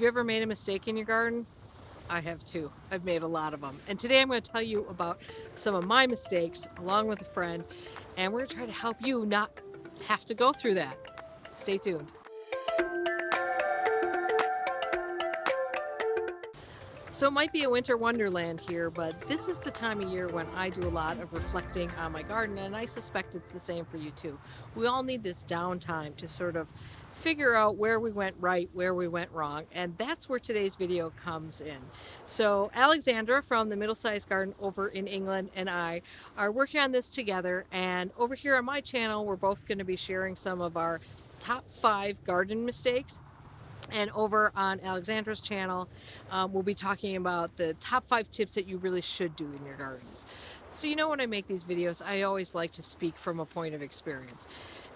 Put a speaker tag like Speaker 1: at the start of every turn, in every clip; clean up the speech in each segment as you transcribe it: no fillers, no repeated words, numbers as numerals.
Speaker 1: Have you ever made a mistake in your garden? I have too. I've made a lot of them. And today I'm going to tell you about some of my mistakes along with a friend, and we're going to try to help you not have to go through that. Stay tuned. So it might be a winter wonderland here, but this is the time of year when I do a lot of reflecting on my garden, and I suspect it's the same for you too. We all need this downtime to sort of figure out where we went right, where we went wrong, and that's where today's video comes in. So Alexandra from the Middle Sized Garden over in England and I are working on this together, and over here on my channel we're both going to be sharing some of our top 5 garden mistakes. And over on Alexandra's channel, we'll be talking about the top 5 tips that you really should do in your gardens. So you know, when I make these videos, I always like to speak from a point of experience.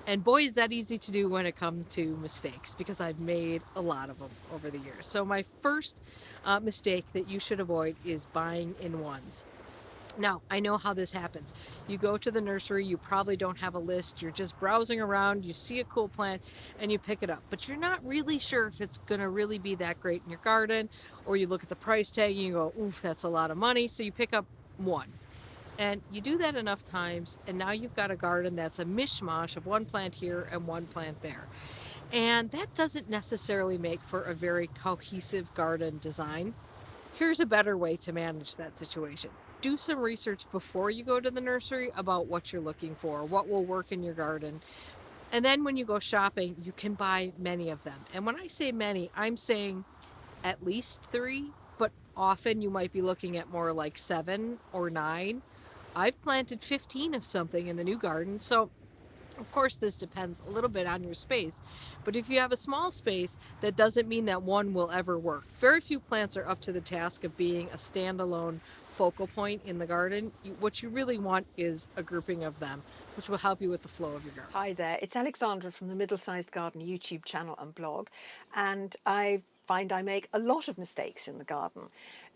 Speaker 1: And boy, is that easy to do when it comes to mistakes, because I've made a lot of them over the years. So my first mistake that you should avoid is buying in ones. Now, I know how this happens. You go to the nursery, you probably don't have a list, you're just browsing around, you see a cool plant, and you pick it up. But you're not really sure if it's gonna really be that great in your garden, or you look at the price tag and you go, oof, that's a lot of money, so you pick up one. And you do that enough times, and now you've got a garden that's a mishmash of one plant here and one plant there. And that doesn't necessarily make for a very cohesive garden design. Here's a better way to manage that situation. Do some research before you go to the nursery about what you're looking for, what will work in your garden. And then when you go shopping, you can buy many of them. And when I say many, I'm saying at least 3, but often you might be looking at more like 7 or 9. I've planted 15 of something in the new garden, so of course, this depends a little bit on your space, but if you have a small space, that doesn't mean that one will ever work. Very few plants are up to the task of being a standalone focal point in the garden. What you really want is a grouping of them, which will help you with the flow of your garden.
Speaker 2: Hi there, it's Alexandra from the Middle Sized Garden YouTube channel and blog, and I find I make a lot of mistakes in the garden.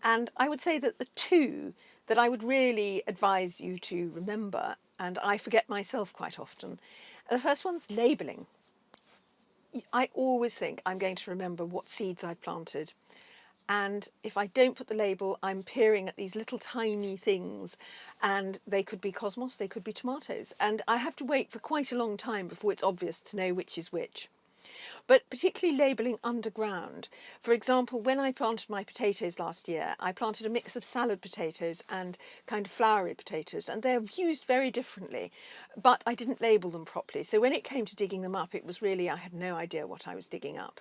Speaker 2: And I would say that the 2 that I would really advise you to remember, and I forget myself quite often, the first one's labelling. I always think I'm going to remember what seeds I planted. And if I don't put the label, I'm peering at these little tiny things, and they could be cosmos, they could be tomatoes. And I have to wait for quite a long time before it's obvious to know which is which. But particularly labelling underground. For example, when I planted my potatoes last year, I planted a mix of salad potatoes and kind of floury potatoes, and they're used very differently, but I didn't label them properly. So when it came to digging them up, it was really, I had no idea what I was digging up.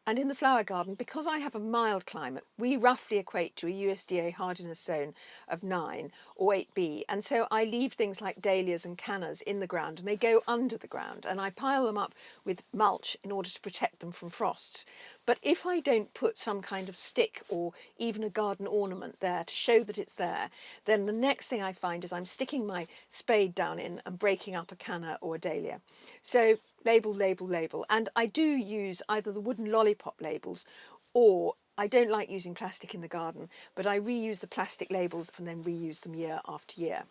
Speaker 2: And in the flower garden, because I have a mild climate, we roughly equate to a USDA hardiness zone of 9 or 8B. And so I leave things like dahlias and cannas in the ground, and they go under the ground, and I pile them up with mulch in order to protect them from frost. But if I don't put some kind of stick or even a garden ornament there to show that it's there, then the next thing I find is I'm sticking my spade down in and breaking up a canna or a dahlia. So label, label, label. And I do use either the wooden lollipop labels, or I don't like using plastic in the garden, but I reuse the plastic labels and then reuse them year after year.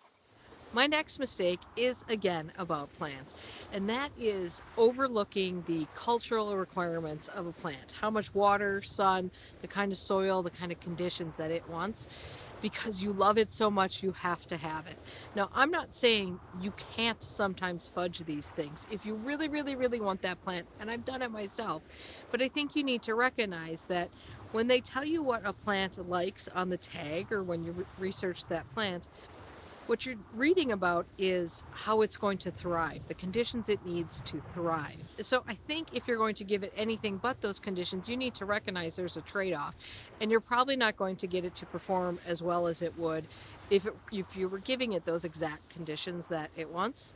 Speaker 1: My next mistake is again about plants, and that is overlooking the cultural requirements of a plant. How much water, sun, the kind of soil, the kind of conditions that it wants. Because you love it so much, you have to have it. Now, I'm not saying you can't sometimes fudge these things if you really, really, really want that plant, and I've done it myself. But I think you need to recognize that when they tell you what a plant likes on the tag, or when you research that plant, what you're reading about is how it's going to thrive, the conditions it needs to thrive. So I think if you're going to give it anything but those conditions, you need to recognize there's a trade-off, and you're probably not going to get it to perform as well as it would if you were giving it those exact conditions that it wants.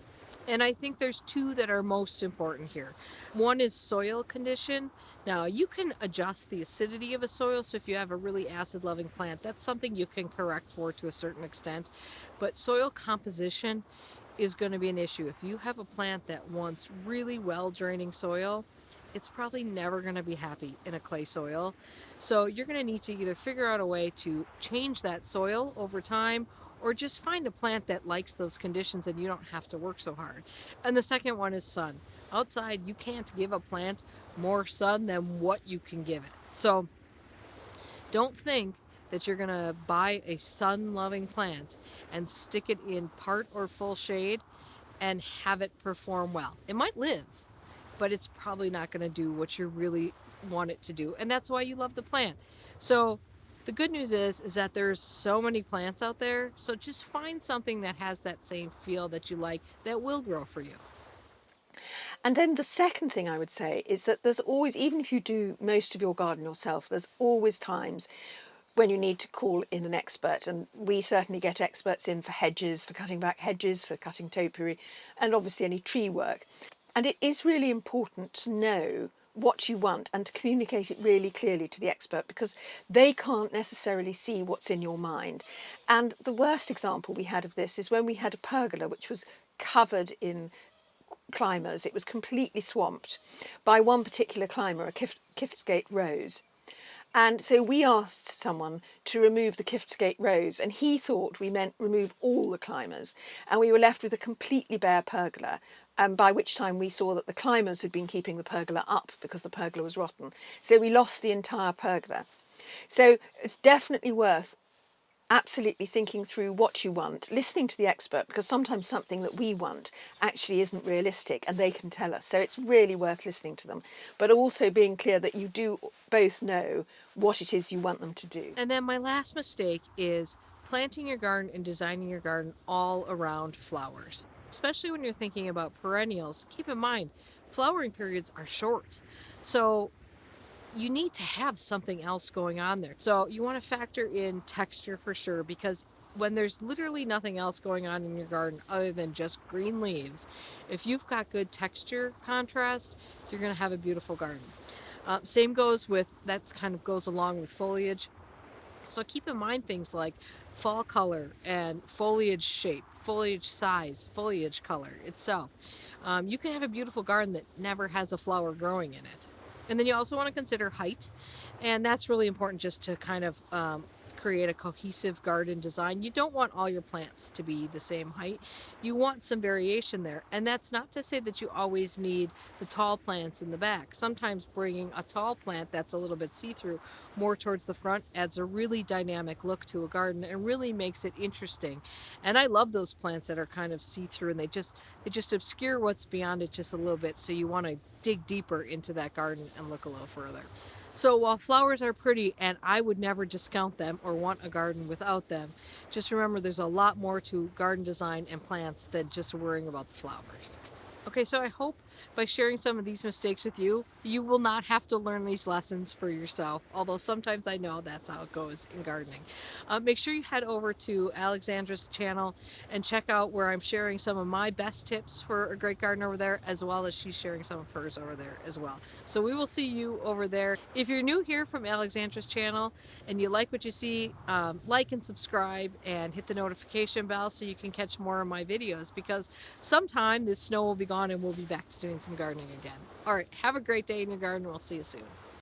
Speaker 1: And I think there's 2 that are most important here. One is soil condition. Now, you can adjust the acidity of a soil, so if you have a really acid-loving plant, that's something you can correct for to a certain extent. But soil composition is going to be an issue. If you have a plant that wants really well-draining soil, it's probably never going to be happy in a clay soil. So you're going to need to either figure out a way to change that soil over time, or just find a plant that likes those conditions and you don't have to work so hard. And the second one is sun. Outside, you can't give a plant more sun than what you can give it. So don't think that you're going to buy a sun-loving plant and stick it in part or full shade and have it perform well. It might live, but it's probably not going to do what you really want it to do. And that's why you love the plant. So the good news is that there's so many plants out there. So just find something that has that same feel that you like that will grow for you.
Speaker 2: And then the second thing I would say is that there's always, even if you do most of your garden yourself, there's always times when you need to call in an expert. And we certainly get experts in for hedges, for cutting back hedges, for cutting topiary, and obviously any tree work. And it is really important to know what you want and to communicate it really clearly to the expert, because they can't necessarily see what's in your mind. And the worst example we had of this is when we had a pergola which was covered in climbers. It was completely swamped by one particular climber, a Kiftsgate rose. And so we asked someone to remove the Kiftsgate rose, and he thought we meant remove all the climbers. And we were left with a completely bare pergola, by which time we saw that the climbers had been keeping the pergola up because the pergola was rotten. So we lost the entire pergola. So it's definitely worth absolutely thinking through what you want, listening to the expert, because sometimes something that we want actually isn't realistic and they can tell us. So it's really worth listening to them, but also being clear that you do both know what it is you want them to do.
Speaker 1: And then my last mistake is planting your garden and designing your garden all around flowers. Especially when you're thinking about perennials, keep in mind flowering periods are short. So you need to have something else going on there. So you want to factor in texture for sure, because when there's literally nothing else going on in your garden other than just green leaves, if you've got good texture contrast, you're going to have a beautiful garden. Same goes with, that's kind of goes along with foliage. So keep in mind things like fall color and foliage shape, foliage size, foliage color itself. You can have a beautiful garden that never has a flower growing in it. And then you also want to consider height, and that's really important just to kind of create a cohesive garden design. You don't want all your plants to be the same height. You want some variation there. And that's not to say that you always need the tall plants in the back. Sometimes bringing a tall plant that's a little bit see-through more towards the front adds a really dynamic look to a garden and really makes it interesting. And I love those plants that are kind of see-through, and they just obscure what's beyond it just a little bit, so you want to dig deeper into that garden and look a little further. So while flowers are pretty, and I would never discount them or want a garden without them, just remember there's a lot more to garden design and plants than just worrying about the flowers. Okay, so I hope by sharing some of these mistakes with you, you will not have to learn these lessons for yourself, although sometimes I know that's how it goes in gardening. Make sure you head over to Alexandra's channel and check out where I'm sharing some of my best tips for a great garden over there, as well as she's sharing some of hers over there as well. So we will see you over there. If you're new here from Alexandra's channel and you like what you see, like and subscribe and hit the notification bell so you can catch more of my videos, because sometime this snow will be gone and we'll be back to doing some gardening again. All right, have a great day in your garden. We'll see you soon.